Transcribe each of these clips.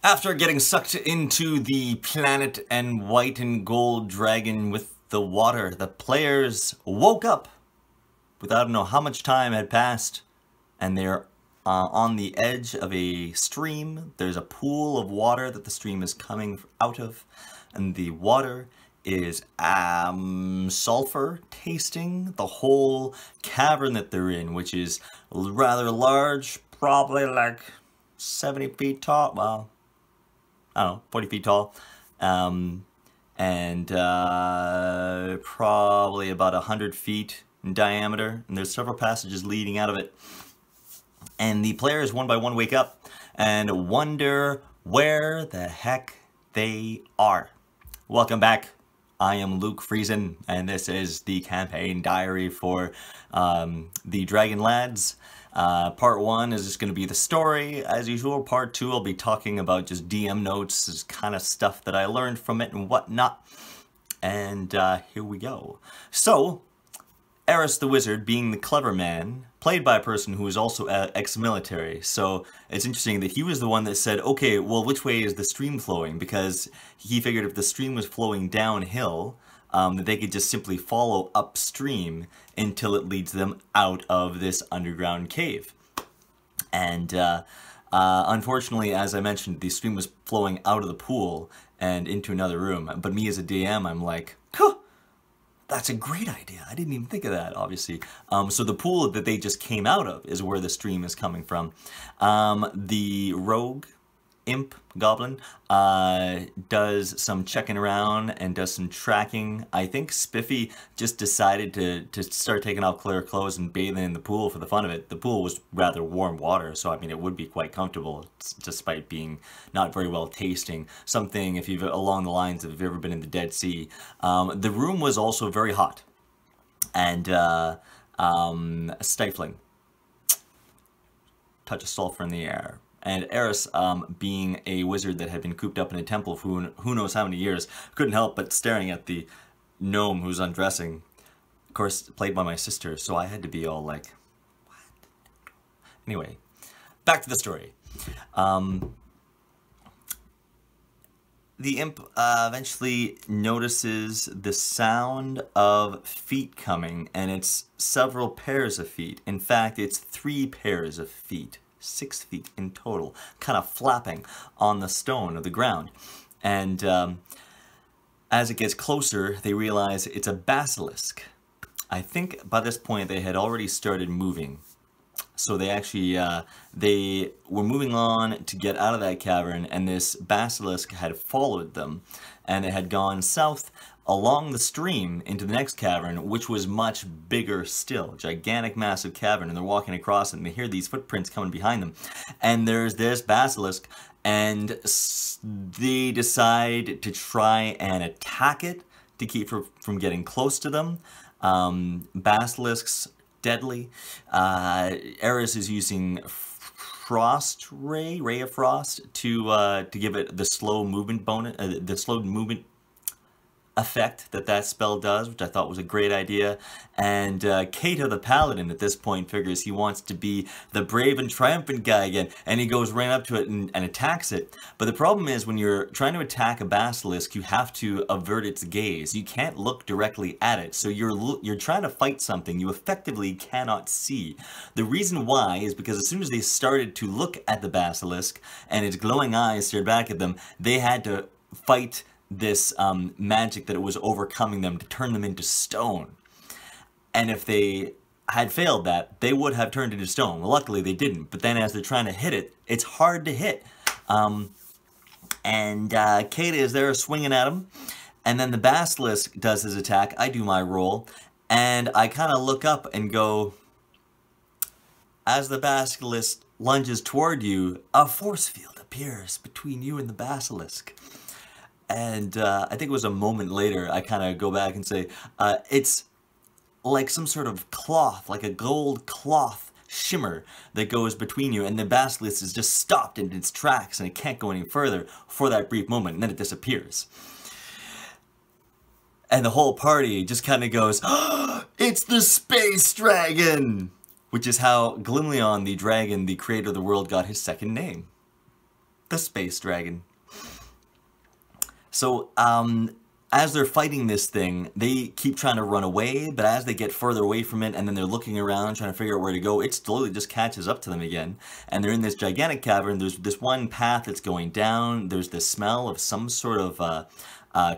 After getting sucked into the planet and white and gold dragon with the water, the players woke up without know how much time had passed, and they're on the edge of a stream. There's a pool of water that the stream is coming out of, and the water is sulfur tasting. The whole cavern that they're in, which is rather large, probably like 70 feet tall, well, I don't know, 40 feet tall, and probably about 100 feet in diameter, and there's several passages leading out of it. And the players one by one wake up and wonder where the heck they are. Welcome back. I am Luke Friesen, and this is the campaign diary for the Dragon Lads. Part 1 is just going to be the story, as usual. Part 2 I'll be talking about just DM notes, this kind of stuff that I learned from it and whatnot. And here we go. So, Eris the Wizard, being the clever man, played by a person who is also ex-military. So it's interesting that he was the one that said, okay, well, which way is the stream flowing? Because he figured if the stream was flowing downhill, that they could just simply follow upstream until it leads them out of this underground cave. And unfortunately, as I mentioned, the stream was flowing out of the pool and into another room. But me as a DM, I'm like, huh, that's a great idea. I didn't even think of that, obviously. So the pool that they just came out of is where the stream is coming from. The rogue imp goblin does some checking around and does some tracking. I think Spiffy just decided to start taking off clear clothes and bathing in the pool for the fun of it. The pool was rather warm water, so I mean it would be quite comfortable despite being not very well tasting. Something if you've along the lines of if you've ever been in the Dead Sea. The room was also very hot and stifling. Touch of sulfur in the air. And Eris, being a wizard that had been cooped up in a temple for who knows how many years, couldn't help but staring at the gnome who's undressing. Of course, played by my sister, so I had to be all like, what? Anyway, back to the story. The imp eventually notices the sound of feet coming, and it's several pairs of feet. In fact, it's 3 pairs of feet. 6 feet in total, kind of flapping on the stone of the ground. And as it gets closer, they realize it's a basilisk. I think by this point they had already started moving. So they actually, they were moving on to get out of that cavern, and this basilisk had followed them, and it had gone south along the stream into the next cavern, which was much bigger still. Gigantic, massive cavern, and they're walking across it, and they hear these footprints coming behind them. And there's this basilisk, and they decide to try and attack it to keep from getting close to them. Basilisks, deadly. Eris is using frost ray of frost to give it the slow movement bonus, the slow movement effect that spell does, which I thought was a great idea. And Kato the Paladin at this point figures he wants to be the brave and triumphant guy again, and he goes right up to it and attacks it. But the problem is when you're trying to attack a basilisk, you have to avert its gaze. You can't look directly at it, so you're trying to fight something you effectively cannot see. The reason why is because as soon as they started to look at the basilisk and its glowing eyes stared back at them, they had to fight this magic that it was overcoming them to turn them into stone. And if they had failed that, they would have turned into stone. Well, luckily they didn't, but then as they're trying to hit it, it's hard to hit. Kata is there swinging at him, and then the basilisk does his attack. I do my roll, and I kind of look up and go, as the basilisk lunges toward you, a force field appears between you and the basilisk. And I think it was a moment later, I kind of go back and say, it's like some sort of cloth, like a gold cloth shimmer that goes between you, and the basilisk is just stopped in its tracks, and it can't go any further for that brief moment, and then it disappears. And the whole party just kind of goes, oh, it's the space dragon! Which is how Glimleon the dragon, the creator of the world, got his second name. the space dragon. So, as they're fighting this thing, they keep trying to run away, but as they get further away from it, and then they're looking around trying to figure out where to go, it slowly just catches up to them again. And they're in this gigantic cavern. There's this one path that's going down. There's this smell of some sort of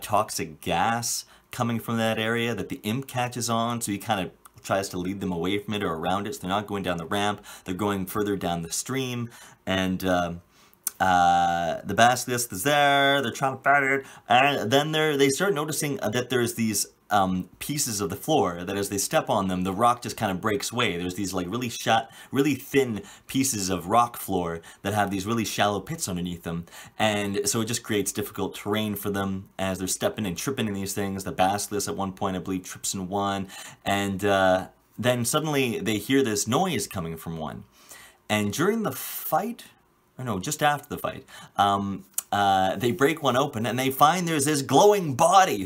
toxic gas coming from that area that the imp catches on, so he kind of tries to lead them away from it or around it. So they're not going down the ramp, they're going further down the stream, and the basilisk is there, they're trying to fight it, and then they start noticing that there's these pieces of the floor that as they step on them, the rock just kind of breaks away. There's these like really thin pieces of rock floor that have these really shallow pits underneath them, and so it just creates difficult terrain for them as they're stepping and tripping in these things. The basilisk at one point, I believe, trips in one, and then suddenly they hear this noise coming from one, and during the fight, or no, just after the fight, they break one open and they find there's this glowing body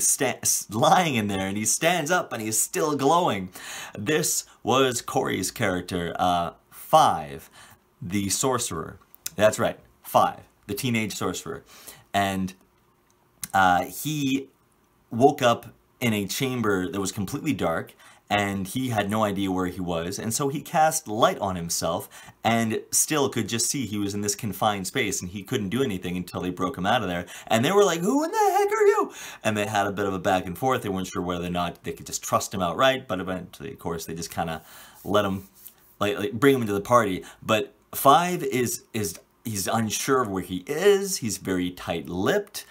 lying in there, and he stands up and he's still glowing. This was Corey's character, 5, the sorcerer. That's right, 5, the teenage sorcerer. And he woke up in a chamber that was completely dark, and he had no idea where he was, and so he cast light on himself and still could just see he was in this confined space, and he couldn't do anything until they broke him out of there. And they were like, who in the heck are you? And they had a bit of a back and forth. They weren't sure whether or not they could just trust him outright, but eventually, of course, they just kind of let him, like bring him into the party. But 5 he's unsure of where he is. He's very tight-lipped.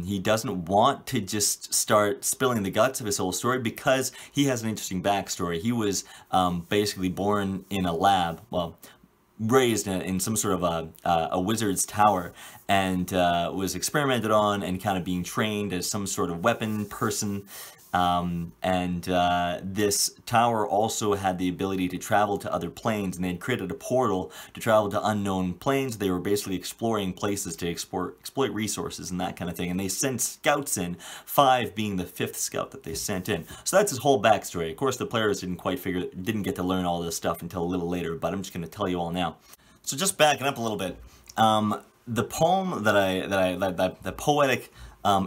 He doesn't want to just start spilling the guts of his whole story because he has an interesting backstory. He was basically born in a lab, well, raised in some sort of a wizard's tower, and was experimented on and kind of being trained as some sort of weapon person. This tower also had the ability to travel to other planes, and they had created a portal to travel to unknown planes. They were basically exploring places to exploit resources and that kind of thing, and they sent scouts in, 5 being the 5th scout that they sent in. So that's his whole backstory. Of course, the players didn't get to learn all this stuff until a little later, but I'm just going to tell you all now. So just backing up a little bit, the poem the poetic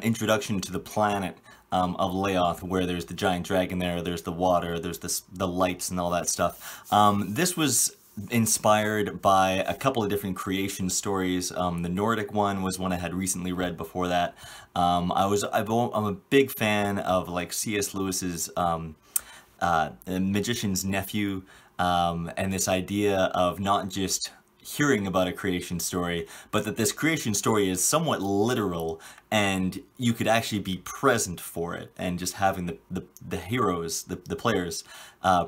introduction to the planet of Layothe, where there's the giant dragon there's the water, there's the lights and all that stuff. This was inspired by a couple of different creation stories. The Nordic one was one I had recently read before that. I'm a big fan of like C.S. Lewis's Magician's Nephew, and this idea of not just hearing about a creation story, but that this creation story is somewhat literal, and you could actually be present for it, and just having the heroes, the players,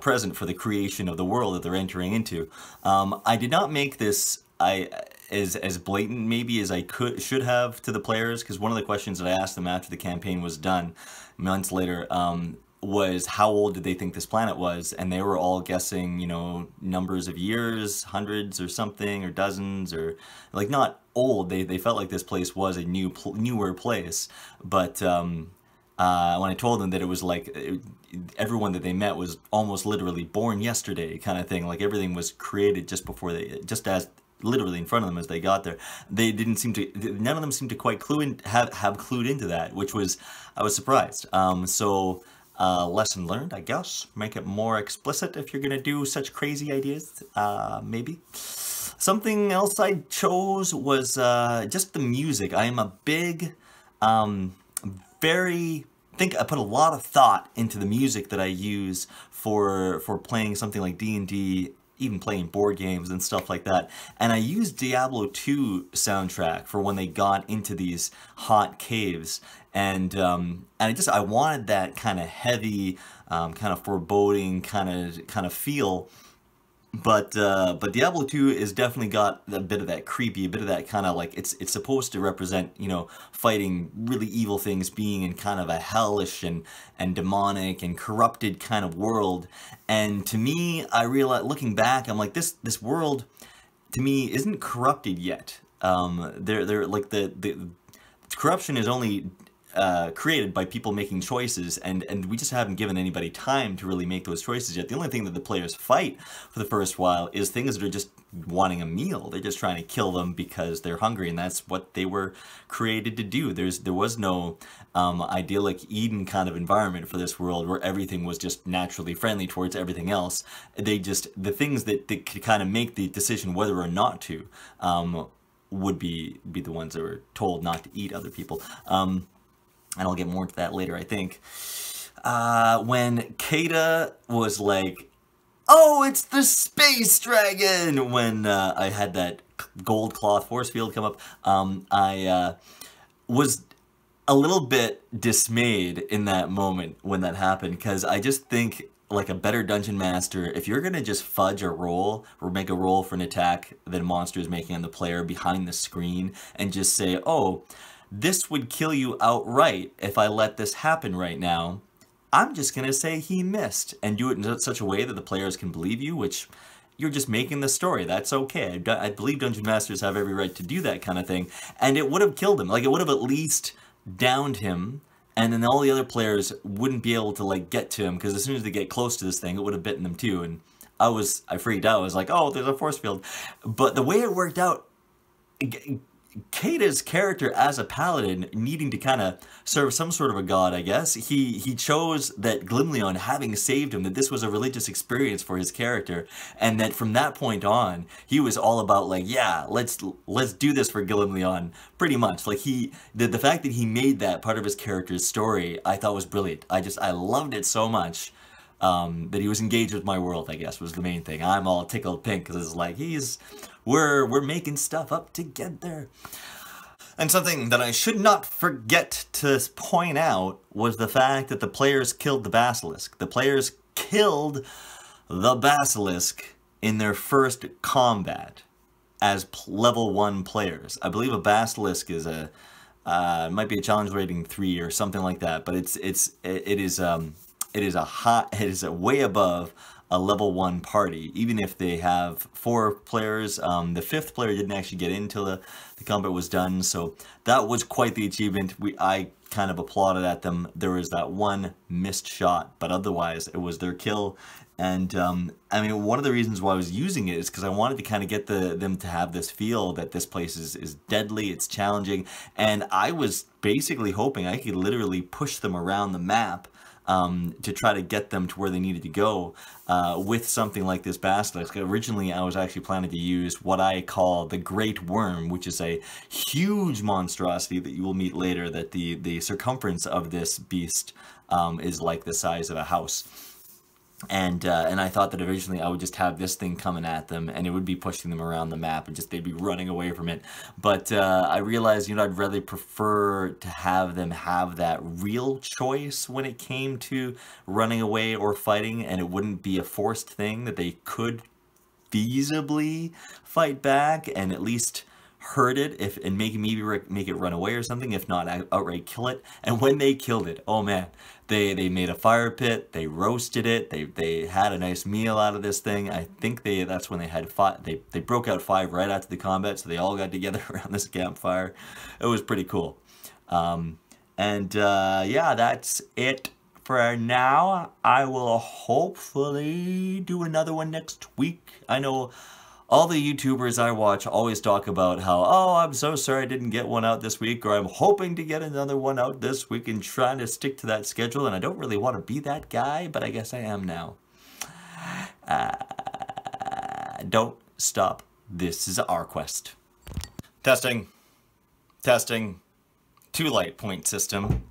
present for the creation of the world that they're entering into. I did not make this as blatant maybe as I should have to the players, because one of the questions that I asked them after the campaign was done, months later, was how old did they think this planet was, and they were all guessing, you know, numbers of years, hundreds or something, or dozens, or like not old. They felt like this place was a newer place, but when I told them that it was like everyone that they met was almost literally born yesterday kind of thing, like everything was created just as literally in front of them as they got there. They didn't seem to, none of them seemed to quite have clued into that, which was, I was surprised. Lesson learned, I guess. Make it more explicit if you're gonna do such crazy ideas, maybe. Something else I chose was just the music. I am a big, I put a lot of thought into the music that I use for playing something like D&D, even playing board games and stuff like that. And I used Diablo 2 soundtrack for when they got into these hot caves. And I wanted that kind of heavy, kind of foreboding kind of feel. But Diablo 2 is definitely got a bit of that creepy, a bit of that kind of like, it's supposed to represent, you know, fighting really evil things, being in kind of a hellish and demonic and corrupted kind of world. And to me, I realized, looking back, I'm like, this world, to me, isn't corrupted yet. They're like the corruption is only created by people making choices, and we just haven't given anybody time to really make those choices yet. The only thing that the players fight for the first while is things that are just wanting a meal. They're just trying to kill them because they're hungry, and that's what they were created to do. There was no idyllic Eden kind of environment for this world where everything was just naturally friendly towards everything else. The things that could kind of make the decision whether or not to would be the ones that were told not to eat other people. And I'll get more into that later, I think. When Kata was like, oh, it's the space dragon! When I had that gold cloth force field come up, I was a little bit dismayed in that moment when that happened, because I just think, like a better dungeon master, if you're gonna just fudge a roll or make a roll for an attack that a monster is making on the player behind the screen and just say, oh, this would kill you outright if I let this happen right now, I'm just gonna say he missed, and do it in such a way that the players can believe you, which you're just making the story. That's okay. I believe dungeon masters have every right to do that kind of thing, and it would have killed him. Like, it would have at least downed him, and then all the other players wouldn't be able to, like, get to him, because as soon as they get close to this thing, it would have bitten them too. And I freaked out. I was like, oh, there's a force field. But the way it worked out, Kata's character as a paladin, needing to kind of serve some sort of a god, I guess, he chose that Glimleon, having saved him, that this was a religious experience for his character, and that from that point on, he was all about, like, yeah, let's do this for Glimleon, pretty much. Like, the fact that he made that part of his character's story, I thought was brilliant. I loved it so much. That he was engaged with my world, I guess, was the main thing. I'm all tickled pink because it's like, we're making stuff up together. And something that I should not forget to point out was the fact that the players killed the Basilisk. The players killed the Basilisk in their first combat as level 1 players. I believe a Basilisk is it might be a challenge rating 3 or something like that, but it is way above a level 1 party, even if they have 4 players. The 5th player didn't actually get in until the combat was done, so that was quite the achievement. I kind of applauded at them. There was that one missed shot, but otherwise it was their kill. And I mean, one of the reasons why I was using it is because I wanted to kind of get them to have this feel that this place is deadly, it's challenging, and I was basically hoping I could literally push them around the map to try to get them to where they needed to go with something like this Basilisk. Originally, I was actually planning to use what I call the Great Worm, which is a huge monstrosity that you will meet later, that the circumference of this beast is like the size of a house. And I thought that originally I would just have this thing coming at them, and it would be pushing them around the map, and they'd be running away from it. But I realized, I'd really prefer to have them have that real choice when it came to running away or fighting, and it wouldn't be a forced thing, that they could feasibly fight back and at least hurt it, and make it run away or something, if not outright kill it. And when they killed it, oh man, they made a fire pit, they roasted it, they had a nice meal out of this thing. I think that's when they had they broke out 5 right after the combat, so they all got together around this campfire. It was pretty cool. Yeah, that's it for now. I will hopefully do another one next week. I know all the YouTubers I watch always talk about how, oh, I'm so sorry I didn't get one out this week, or I'm hoping to get another one out this week, and trying to stick to that schedule, and I don't really want to be that guy, but I guess I am now. Don't stop. This is our quest. Testing. 2 light point system.